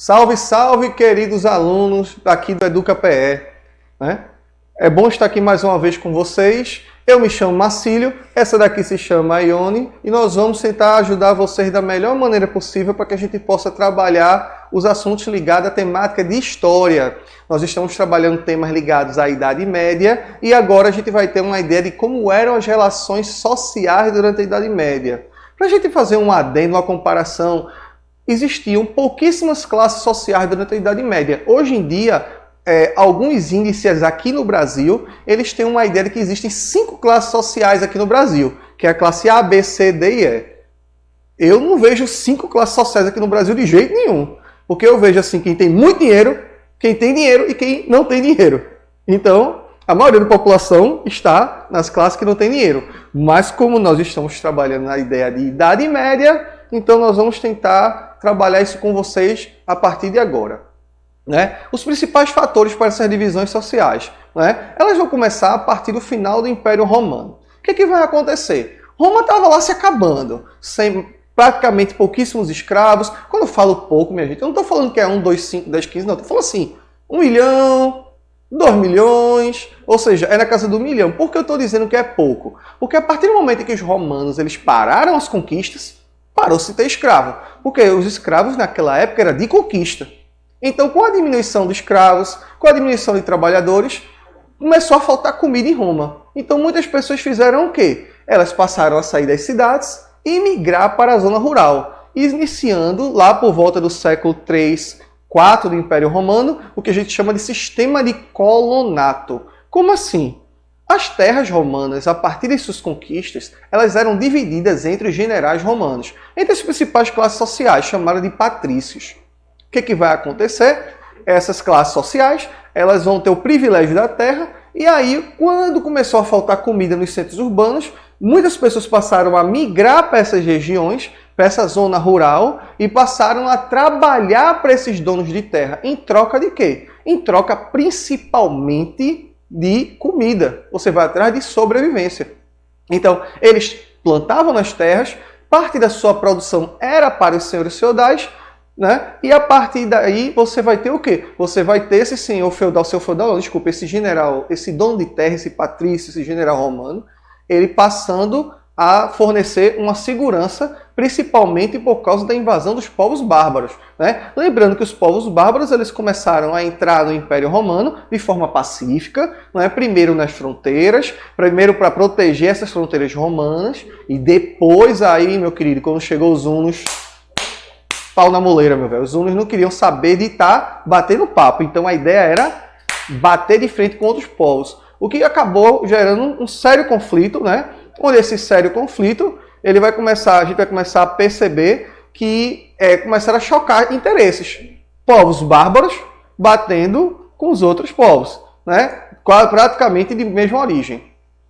Salve, salve, queridos alunos daqui do EducaPE, né? É bom estar aqui mais uma vez com vocês. Eu me chamo Marcílio, essa daqui se chama Ione e nós vamos tentar ajudar vocês da melhor maneira possível para que a gente possa trabalhar os assuntos ligados à temática de história. Nós estamos trabalhando temas ligados à Idade Média e agora a gente vai ter uma ideia de como eram as relações sociais durante a Idade Média. Para a gente fazer um adendo, uma comparação, existiam pouquíssimas classes sociais durante a Idade Média. Hoje em dia, alguns índices aqui no Brasil, eles têm uma ideia de que existem 5 classes sociais aqui no Brasil, que é a classe A, B, C, D e E. Eu não vejo 5 classes sociais aqui no Brasil de jeito nenhum, porque eu vejo assim quem tem muito dinheiro, quem tem dinheiro e quem não tem dinheiro. Então, a maioria da população está nas classes que não tem dinheiro. Mas como nós estamos trabalhando na ideia de Idade Média, então nós vamos tentar trabalhar isso com vocês a partir de agora. Né? Os principais fatores para essas divisões sociais, né? Elas vão começar a partir do final do Império Romano. O que vai acontecer? Roma estava lá se acabando, sem praticamente pouquíssimos escravos. Quando eu falo pouco, minha gente, eu não estou falando que é 1, 2, 5, 10, 15, não. Estou falando assim, 1 milhão, 2 milhões, ou seja, é na casa do 1 milhão. Por que eu estou dizendo que é pouco? Porque a partir do momento em que os romanos eles pararam as conquistas, parou-se ter escravo. Porque os escravos naquela época eram de conquista. Então, com a diminuição de escravos, com a diminuição de trabalhadores, começou a faltar comida em Roma. Então, muitas pessoas fizeram o quê? Elas passaram a sair das cidades e migrar para a zona rural, iniciando lá por volta do século 3, 4 do Império Romano, o que a gente chama de sistema de colonato. Como assim? As terras romanas, a partir de suas conquistas, elas eram divididas entre os generais romanos, entre as principais classes sociais, chamadas de patrícios. O que vai acontecer? Essas classes sociais, elas vão ter o privilégio da terra, e aí, quando começou a faltar comida nos centros urbanos, muitas pessoas passaram a migrar para essas regiões, para essa zona rural, e passaram a trabalhar para esses donos de terra. Em troca de quê? Em troca principalmente de comida. Você vai atrás de sobrevivência. Então, eles plantavam nas terras, parte da sua produção era para os senhores feudais, né? E a partir daí você vai ter o quê? Você vai ter esse senhor feudal, desculpa, esse general, esse dono de terra, esse patrício, esse general romano, ele passando a fornecer uma segurança, principalmente por causa da invasão dos povos bárbaros, né? Lembrando que os povos bárbaros eles começaram a entrar no Império Romano de forma pacífica, né? Primeiro nas fronteiras, primeiro para proteger essas fronteiras romanas, e depois aí, meu querido, quando chegou os hunos, pau na moleira, meu velho. Os hunos não queriam saber de estar batendo papo. Então a ideia era bater de frente com outros povos. O que acabou gerando um sério conflito, né? Onde esse sério conflito, a gente vai começar a perceber que começaram a chocar interesses. Povos bárbaros batendo com os outros povos, né? Praticamente de mesma origem.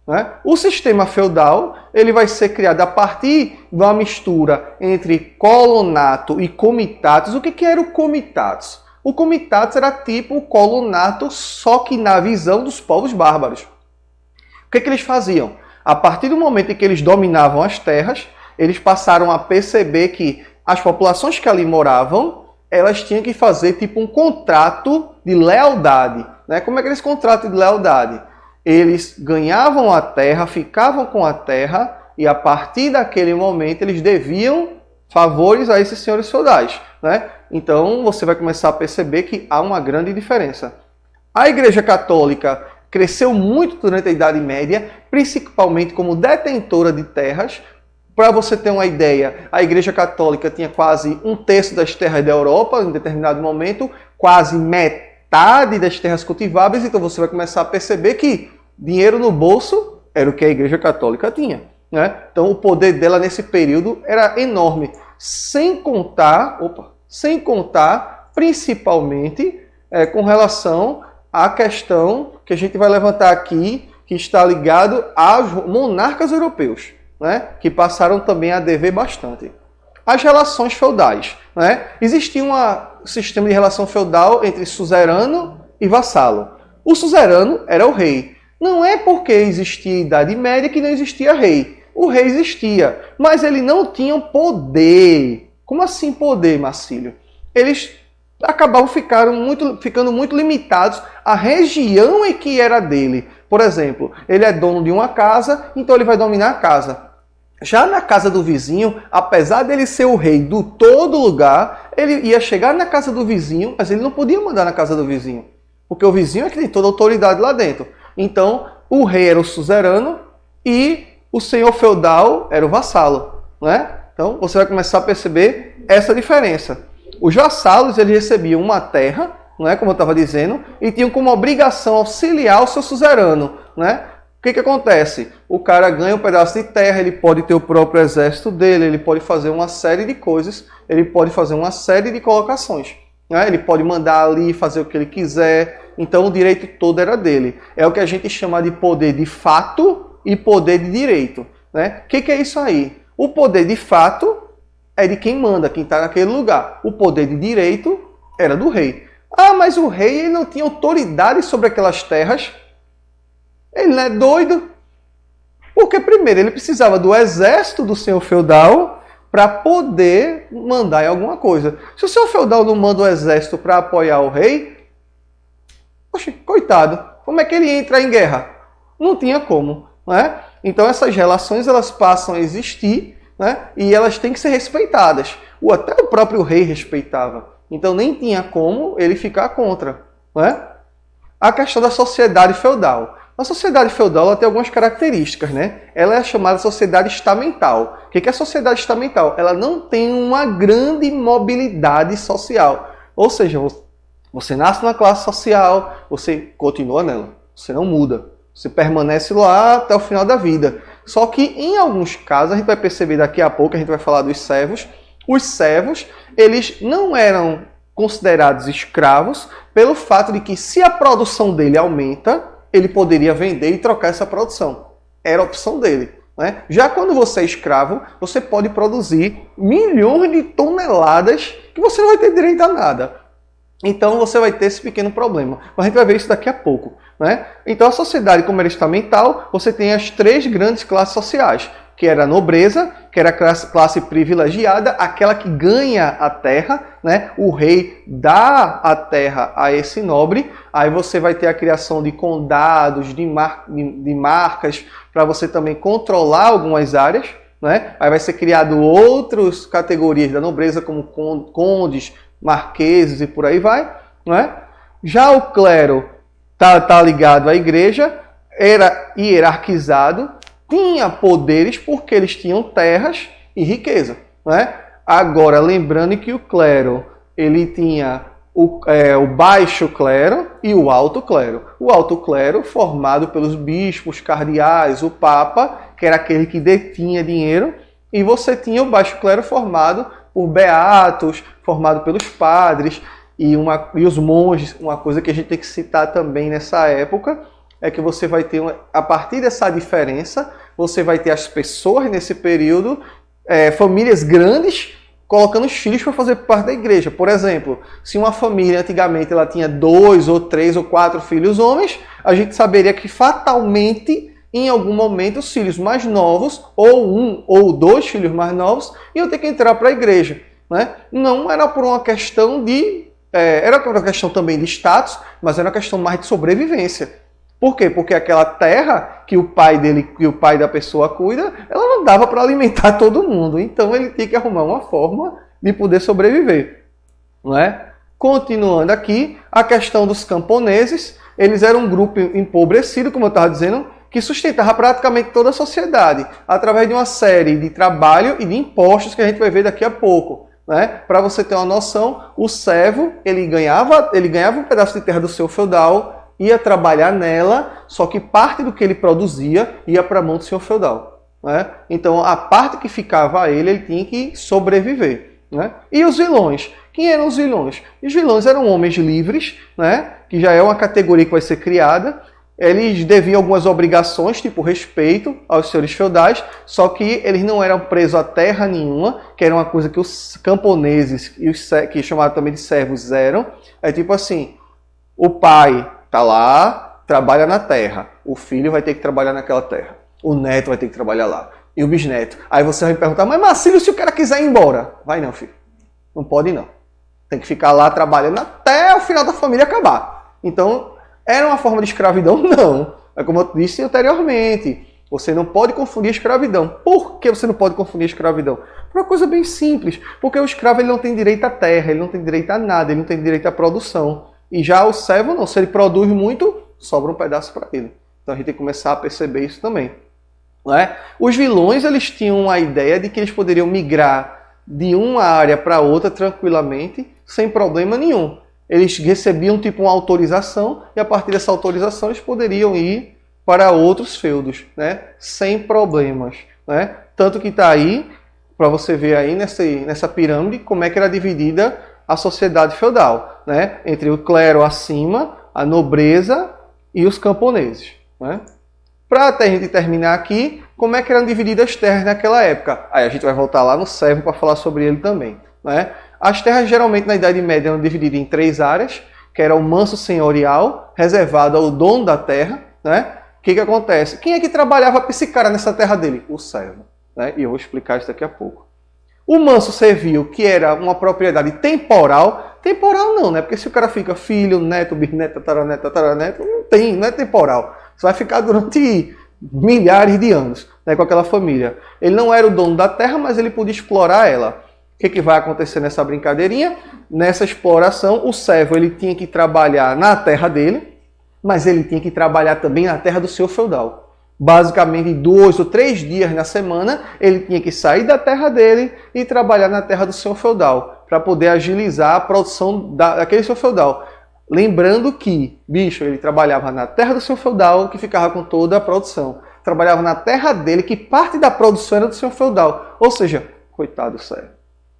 Né? O sistema feudal ele vai ser criado a partir de uma mistura entre colonato e comitatus. O que era o comitatus? O comitatus era tipo o colonato, só que na visão dos povos bárbaros. O que eles faziam? A partir do momento em que eles dominavam as terras, eles passaram a perceber que as populações que ali moravam, elas tinham que fazer tipo um contrato de lealdade. Né? Como é que era esse contrato de lealdade? Eles ganhavam a terra, ficavam com a terra e a partir daquele momento eles deviam favores a esses senhores feudais, né? Então você vai começar a perceber que há uma grande diferença. A Igreja Católica cresceu muito durante a Idade Média, principalmente como detentora de terras. Para você ter uma ideia, a Igreja Católica tinha quase 1/3 das terras da Europa em determinado momento, quase metade das terras cultiváveis, então você vai começar a perceber que dinheiro no bolso era o que a Igreja Católica tinha. Né? Então o poder dela nesse período era enorme, sem contar principalmente com relação à questão que a gente vai levantar aqui, que está ligado aos monarcas europeus, né? Que passaram também a dever bastante. As relações feudais. Né? Existia um sistema de relação feudal entre suzerano e vassalo. O suzerano era o rei. Não é porque existia Idade Média que não existia rei. O rei existia, mas ele não tinha poder. Como assim poder, Marcílio? Eles acabavam ficando muito limitados à região em que era dele. Por exemplo, ele é dono de uma casa, então ele vai dominar a casa. Já na casa do vizinho, apesar dele ser o rei do todo lugar, ele ia chegar na casa do vizinho, mas ele não podia mandar na casa do vizinho. Porque o vizinho é que tem toda a autoridade lá dentro. Então, o rei era o suzerano e o senhor feudal era o vassalo, né? Então, você vai começar a perceber essa diferença. Os vassalos, eles recebiam uma terra, né, como eu estava dizendo, e tinham como obrigação auxiliar o seu suzerano, né? O que acontece? O cara ganha um pedaço de terra, ele pode ter o próprio exército dele, ele pode fazer uma série de coisas, ele pode fazer uma série de colocações, né? Ele pode mandar ali fazer o que ele quiser, então o direito todo era dele. É o que a gente chama de poder de fato e poder de direito, né? O que é isso aí? O poder de fato é de quem manda, quem está naquele lugar. O poder de direito era do rei. Ah, mas o rei ele não tinha autoridade sobre aquelas terras. Ele não é doido. Porque primeiro ele precisava do exército do senhor feudal para poder mandar em alguma coisa. Se o senhor feudal não manda o exército para apoiar o rei, poxa, coitado, como é que ele ia entrar em guerra? Não tinha como, né? Então essas relações elas passam a existir, né? E elas têm que ser respeitadas. Até o próprio rei respeitava. Então nem tinha como ele ficar contra, né? A questão da sociedade feudal. A sociedade feudal ela tem algumas características, né? Ela é chamada sociedade estamental. O que é a sociedade estamental? Ela não tem uma grande mobilidade social. Ou seja, você nasce numa classe social, você continua nela, você não muda. Você permanece lá até o final da vida. Só que em alguns casos, a gente vai perceber daqui a pouco, a gente vai falar dos servos. Os servos, eles não eram considerados escravos pelo fato de que se a produção dele aumenta, ele poderia vender e trocar essa produção. Era a opção dele, né? Já quando você é escravo, você pode produzir milhões de toneladas que você não vai ter direito a nada. Então você vai ter esse pequeno problema. Mas a gente vai ver isso daqui a pouco, né? Então a sociedade, como era estamental, você tem as três grandes classes sociais, que era a nobreza, que era a classe privilegiada, aquela que ganha a terra, né? O rei dá a terra a esse nobre, aí você vai ter a criação de condados, de marcas, para você também controlar algumas áreas, né? Aí vai ser criado outras categorias da nobreza, como condes, marqueses e por aí vai, né? Já o clero tá ligado à igreja, era hierarquizado, tinha poderes porque eles tinham terras e riqueza, né? Agora, lembrando que o clero, ele tinha o baixo clero e o alto clero. O alto clero formado pelos bispos, cardeais, o papa, que era aquele que detinha dinheiro, e você tinha o baixo clero formado por beatos, formado pelos padres e os monges. Uma coisa que a gente tem que citar também nessa época é que você vai ter, a partir dessa diferença, você vai ter as pessoas nesse período, famílias grandes, colocando os filhos para fazer parte da igreja. Por exemplo, se uma família antigamente ela tinha 2 ou 3 ou 4 filhos homens, a gente saberia que fatalmente, em algum momento, os filhos mais novos, ou 1 ou 2 filhos mais novos, iam ter que entrar para a igreja, né? Não era por uma questão era por uma questão também de status, mas era uma questão mais de sobrevivência. Por quê? Porque aquela terra que o pai dele e o pai da pessoa cuida, ela não dava para alimentar todo mundo. Então ele tinha que arrumar uma forma de poder sobreviver, não é? Continuando aqui, a questão dos camponeses, eles eram um grupo empobrecido, como eu estava dizendo, que sustentava praticamente toda a sociedade, através de uma série de trabalho e de impostos que a gente vai ver daqui a pouco, né? Para você ter uma noção, o servo, ele ganhava um pedaço de terra do seu feudal, ia trabalhar nela, só que parte do que ele produzia ia para a mão do senhor feudal, né? Então a parte que ficava a ele tinha que sobreviver, né? E os vilões? Quem eram os vilões? Os vilões eram homens livres, né? Que já é uma categoria que vai ser criada. Eles deviam algumas obrigações, tipo respeito aos senhores feudais, só que eles não eram presos a terra nenhuma, que era uma coisa que os camponeses, e os que chamavam também de servos, eram. É tipo assim, o pai está lá, trabalha na terra. O filho vai ter que trabalhar naquela terra. O neto vai ter que trabalhar lá. E o bisneto. Aí você vai me perguntar, mas Marcílio, se o cara quiser ir embora? Vai não, filho. Não pode não. Tem que ficar lá trabalhando até o final da família acabar. Então, era uma forma de escravidão? Não. É como eu disse anteriormente. Você não pode confundir escravidão. Por que você não pode confundir escravidão? Por uma coisa bem simples. Porque o escravo ele não tem direito à terra, ele não tem direito a nada, ele não tem direito à produção. E já o servo não. Se ele produz muito, sobra um pedaço para ele. Então a gente tem que começar a perceber isso também. Não é? Os vilões eles tinham a ideia de que eles poderiam migrar de uma área para outra tranquilamente, sem problema nenhum. Eles recebiam tipo uma autorização e a partir dessa autorização eles poderiam ir para outros feudos, né? Sem problemas. Né? Tanto que está aí, para você ver aí nessa pirâmide, como é que era dividida a sociedade feudal. Né? Entre o clero acima, a nobreza e os camponeses. Né? Para a gente terminar aqui, como é que eram divididas as terras naquela época? Aí a gente vai voltar lá no servo para falar sobre ele também. Né? As terras geralmente na Idade Média eram divididas em 3 áreas, que era o manso senhorial, reservado ao dono da terra. Né? O que acontece? Quem é que trabalhava para esse cara nessa terra dele? O servo. Né? E eu vou explicar isso daqui a pouco. O manso servil, que era uma propriedade temporal. Temporal não, né? Porque se o cara fica filho, neto, bisneto, tataraneto, não é temporal. Você vai ficar durante milhares de anos, né, com aquela família. Ele não era o dono da terra, mas ele podia explorar ela. O que vai acontecer nessa brincadeirinha? Nessa exploração, o servo ele tinha que trabalhar na terra dele, mas ele tinha que trabalhar também na terra do seu feudal. Basicamente, 2 ou 3 dias na semana, ele tinha que sair da terra dele e trabalhar na terra do seu feudal, para poder agilizar a produção daquele seu feudal. Lembrando que, bicho, ele trabalhava na terra do seu feudal, que ficava com toda a produção. Trabalhava na terra dele, que parte da produção era do seu feudal. Ou seja, coitado do servo.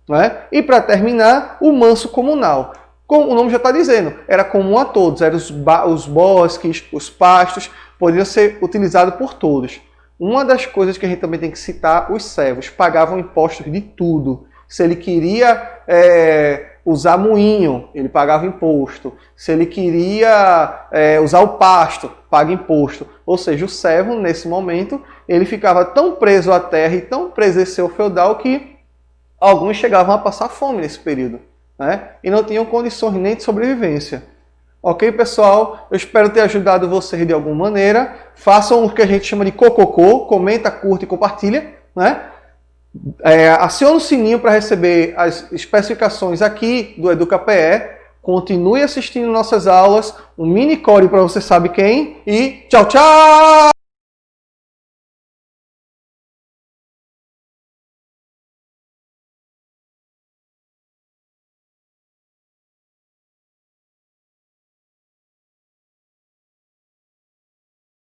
Não é? E para terminar, o manso comunal. Como o nome já está dizendo, era comum a todos. Eram os bosques, os pastos, podiam ser utilizados por todos. Uma das coisas que a gente também tem que citar, os servos pagavam impostos de tudo. Se ele queria usar moinho, ele pagava imposto. Se ele queria usar o pasto, paga imposto. Ou seja, o servo, nesse momento, ele ficava tão preso à terra e tão preso a seu feudal que alguns chegavam a passar fome nesse período. Né? E não tinham condições nem de sobrevivência. Ok, pessoal? Eu espero ter ajudado vocês de alguma maneira. Façam o que a gente chama de cococô. Comenta, curte e compartilha. Né? Acione o sininho para receber as especificações aqui do EducaPE. Continue assistindo nossas aulas. Um mini core para você sabe quem. E tchau, tchau!